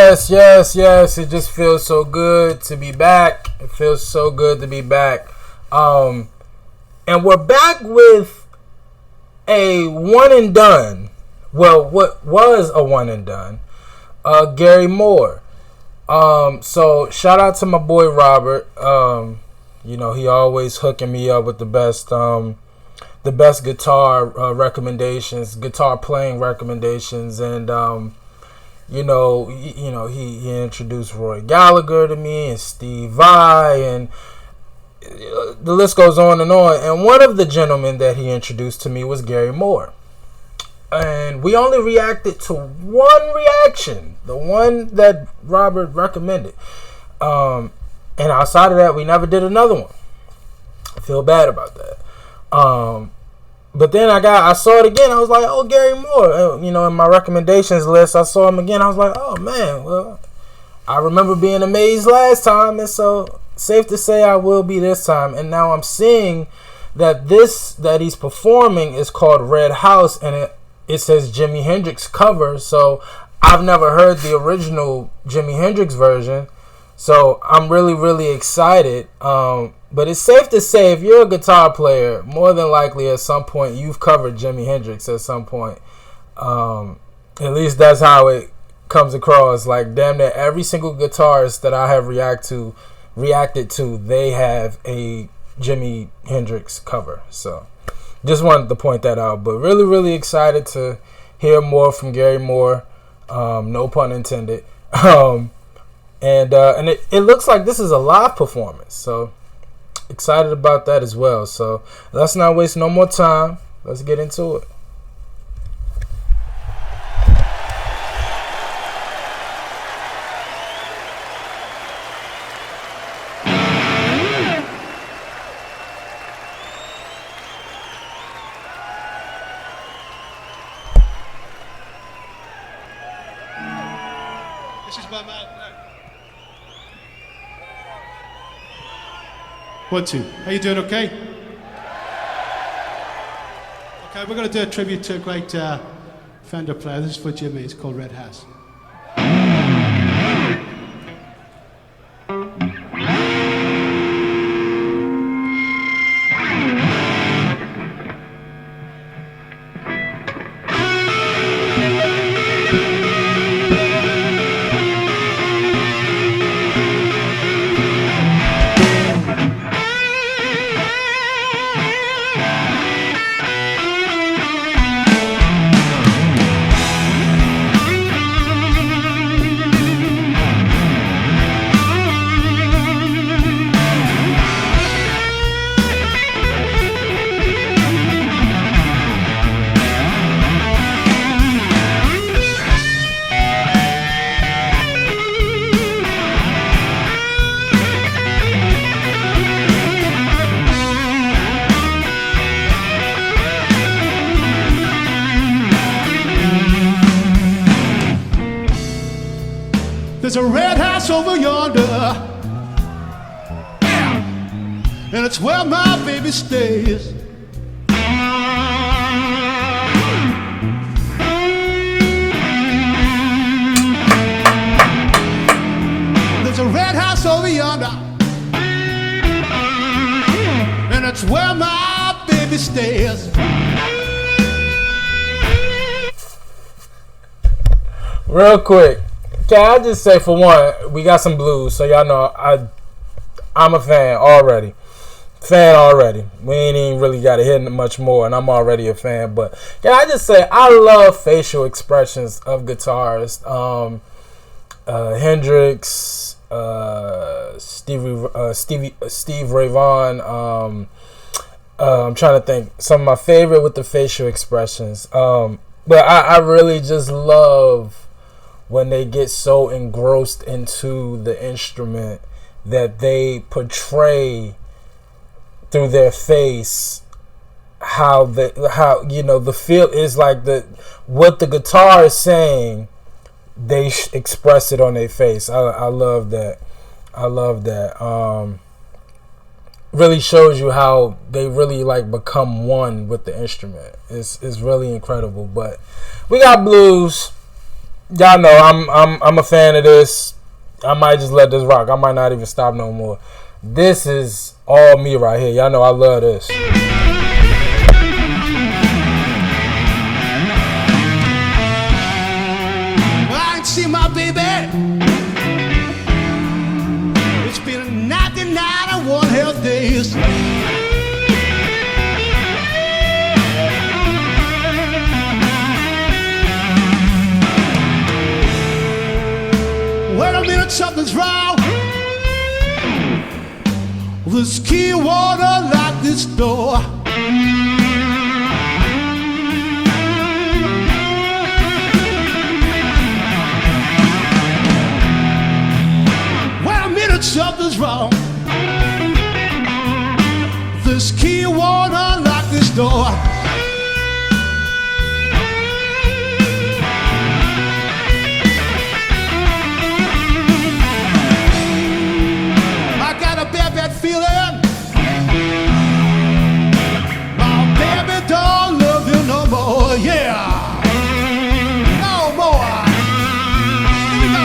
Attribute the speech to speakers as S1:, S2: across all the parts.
S1: Yes. It just feels so good to be back. It feels so good to be back. And we're back with a one and done. Well, what was a one and done? Gary Moore. So shout out to my boy Robert. He always hooking me up with the best guitar recommendations, guitar playing recommendations, and he introduced Roy Gallagher to me and Steve Vai, and the list goes on and on. And one of the gentlemen that he introduced to me was Gary Moore. And we only reacted to one reaction, the one that Robert recommended. And outside of that, we never did another one. I feel bad about that. But then I saw it again. I was like, oh, Gary Moore. In my recommendations list, I saw him again. I was like, oh, man, well, I remember being amazed last time. And so safe to say I will be this time. And now I'm seeing that that he's performing is called Red House. And it says Jimi Hendrix cover. So I've never heard the original Jimi Hendrix version. So I'm really, really excited. But it's safe to say if you're a guitar player, more than likely at some point you've covered Jimi Hendrix at some point. At least that's how it comes across. Like damn near every single guitarist that I have reacted to, they have a Jimi Hendrix cover. So just wanted to point that out. But really, really excited to hear more from Gary Moore. No pun intended. And it looks like this is a live performance. So excited about that as well. So let's not waste no more time. Let's get into it.
S2: This is my man. 1, 2. How you doing? Okay. Okay, we're going to do a tribute to a great Fender player. This is for Jimmy. It's called Red House. There's a red house over yonder, and it's where my baby stays. There's a red house over yonder, and it's where my baby stays.
S1: Real quick. Can I just say, for one, we got some blues, so y'all know I'm a fan already. We ain't even really got to hit much more, and I'm already a fan. But can I just say, I love facial expressions of guitarists. Hendrix, Steve Ray Vaughan. I'm trying to think. Some of my favorite with the facial expressions. But I really just love when they get so engrossed into the instrument that they portray through their face how the feel is, like what the guitar is saying, they express it on their face. I love that. Really shows you how they really like become one with the instrument. It's really incredible. But we got blues. y'all know I'm a fan of this. I might just let this rock. I might not even stop no more. This is all me right here. Y'all know I love this.
S2: Well, I ain't seen my baby. It's been 99 hell days. Wait a minute, something's wrong. This key won't unlock this door. Wait a minute, something's wrong. This key won't unlock this door. Bad feeling. My baby don't love you no more. Yeah, no more. Here we go.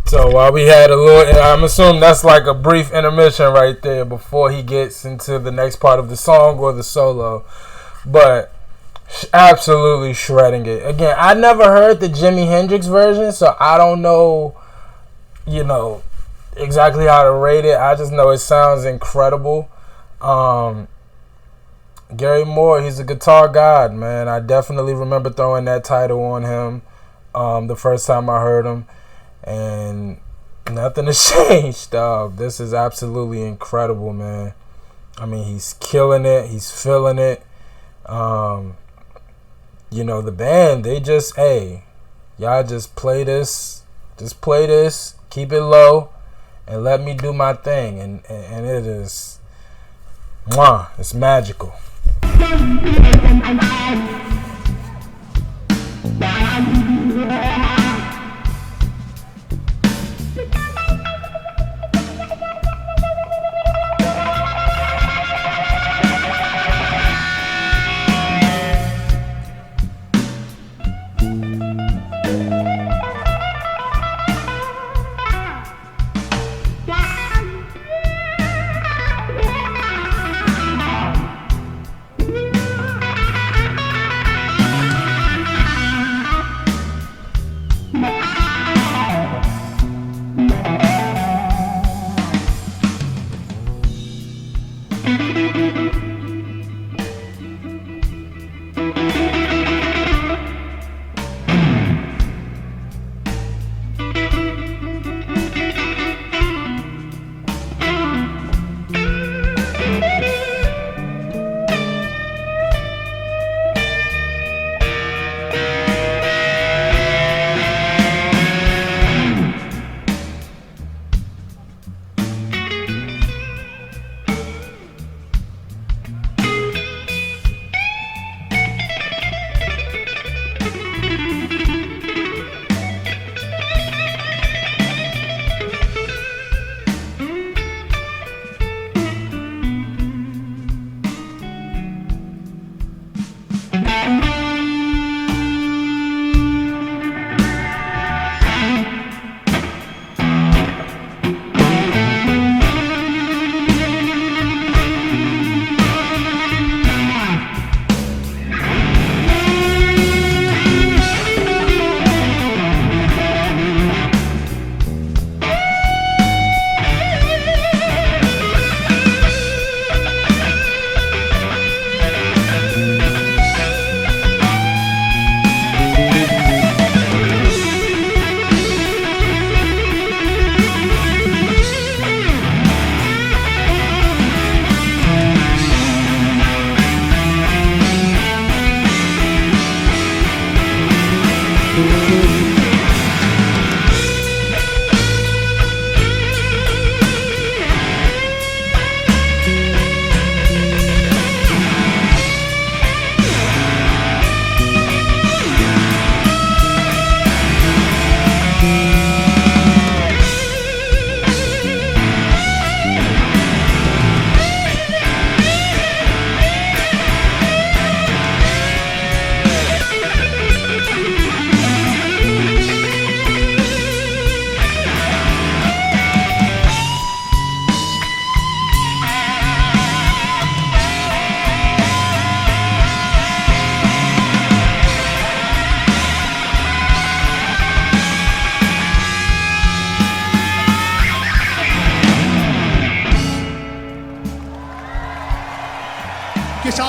S1: So while we had a little, I'm assuming that's like a brief intermission right there before he gets into the next part of the song or the solo. But absolutely shredding it. Again, I never heard the Jimi Hendrix version, so I don't know, exactly how to rate it. I just know it sounds incredible. Gary Moore, he's a guitar god, man. I definitely remember throwing that title on him the first time I heard him. And nothing has changed, dog. This is absolutely incredible, man. I mean, he's killing it. He's feeling it. The band, they just, hey, y'all just play this. Just play this. Keep it low. And let me do my thing. And it is, it's magical.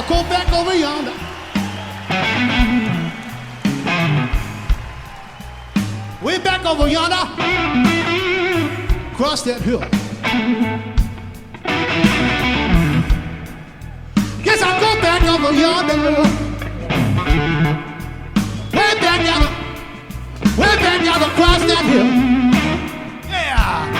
S2: I'll go back over yonder. Way back over yonder. Cross that hill. Guess I'll go back over yonder. Way back yonder, cross that hill. Yeah.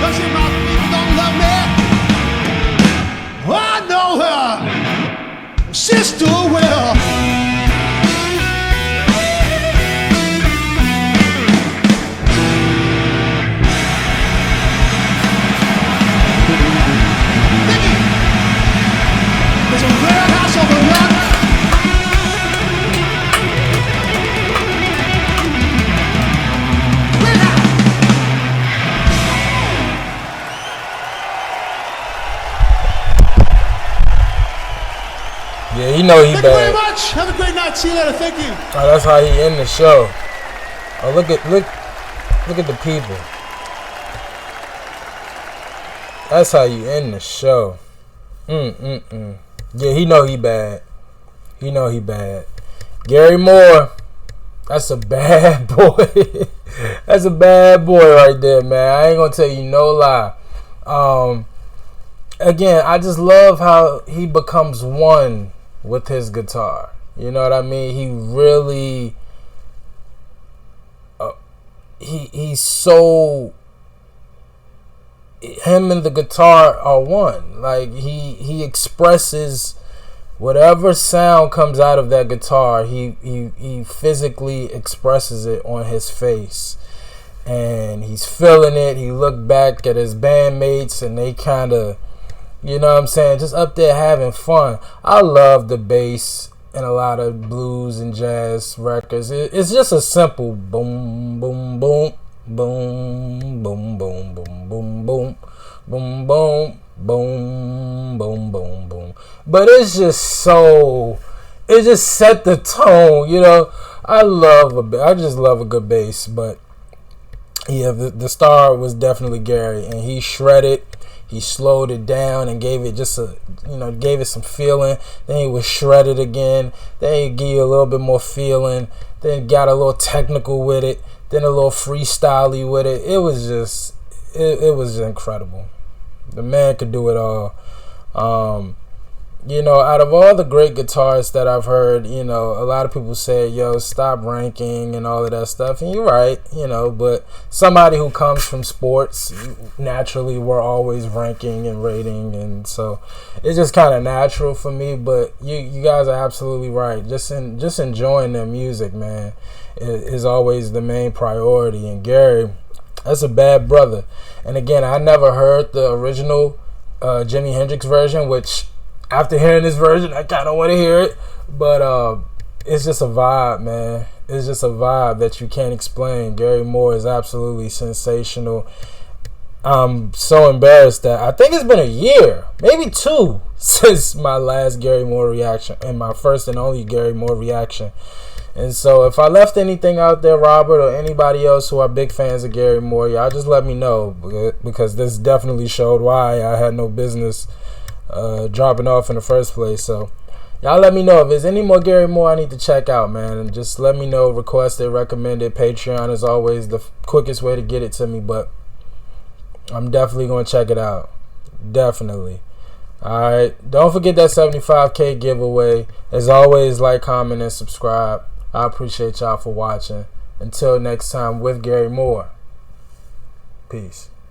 S2: Cause if my people don't love me, I know her sister will. There's a warehouse over yonder.
S1: Yeah, you know he
S2: Thank
S1: bad.
S2: you very much. Have a great night. See you later. Thank you.
S1: Oh, that's how he end the show. Oh, look at the people. That's how you end the show. Yeah, he know he bad. He know he bad. Gary Moore, that's a bad boy. That's a bad boy right there, man. I ain't gonna tell you no lie. Again, I just love how he becomes one with his guitar. You know what I mean? He really, he's so, him and the guitar are one. Like he expresses whatever sound comes out of that guitar. He physically expresses it on his face, and he's feeling it. He looked back at his bandmates, and they kind of, you know what I'm saying, just up there having fun. I love the bass in a lot of blues and jazz records. It's just a simple boom, boom, boom, boom, boom, boom, boom, boom, boom, boom, boom, boom, boom, boom, boom. But it's just so, it just set the tone, you know. I just love a good bass. But yeah, the star was definitely Gary, and he shredded. He slowed it down and gave it just gave it some feeling. Then he was shredded again. Then he gave you a little bit more feeling. Then got a little technical with it. Then a little freestyle-y with it. It was just incredible. The man could do it all. Out of all the great guitarists that I've heard, a lot of people say, yo, stop ranking and all of that stuff. And you're right, but somebody who comes from sports, naturally we're always ranking and rating. And so it's just kind of natural for me. But you guys are absolutely right. Just enjoying their music, man, is always the main priority. And Gary, that's a bad brother. And again, I never heard the original Jimi Hendrix version, which after hearing this version, I kind of want to hear it. But it's just a vibe, man. It's just a vibe that you can't explain. Gary Moore is absolutely sensational. I'm so embarrassed that I think it's been a year, maybe 2, since my last Gary Moore reaction and my first and only Gary Moore reaction. And so if I left anything out there, Robert, or anybody else who are big fans of Gary Moore, y'all just let me know, because this definitely showed why I had no business dropping off in the first place. So y'all let me know if there's any more Gary Moore I need to check out, man, and just let me know. Request it, recommend it. Patreon is always the quickest way to get it to me, but I'm definitely going to check it out. Definitely. Alright, don't forget that 75K giveaway. As always, like, comment, and subscribe. I appreciate y'all for watching. Until next time, with Gary Moore. Peace.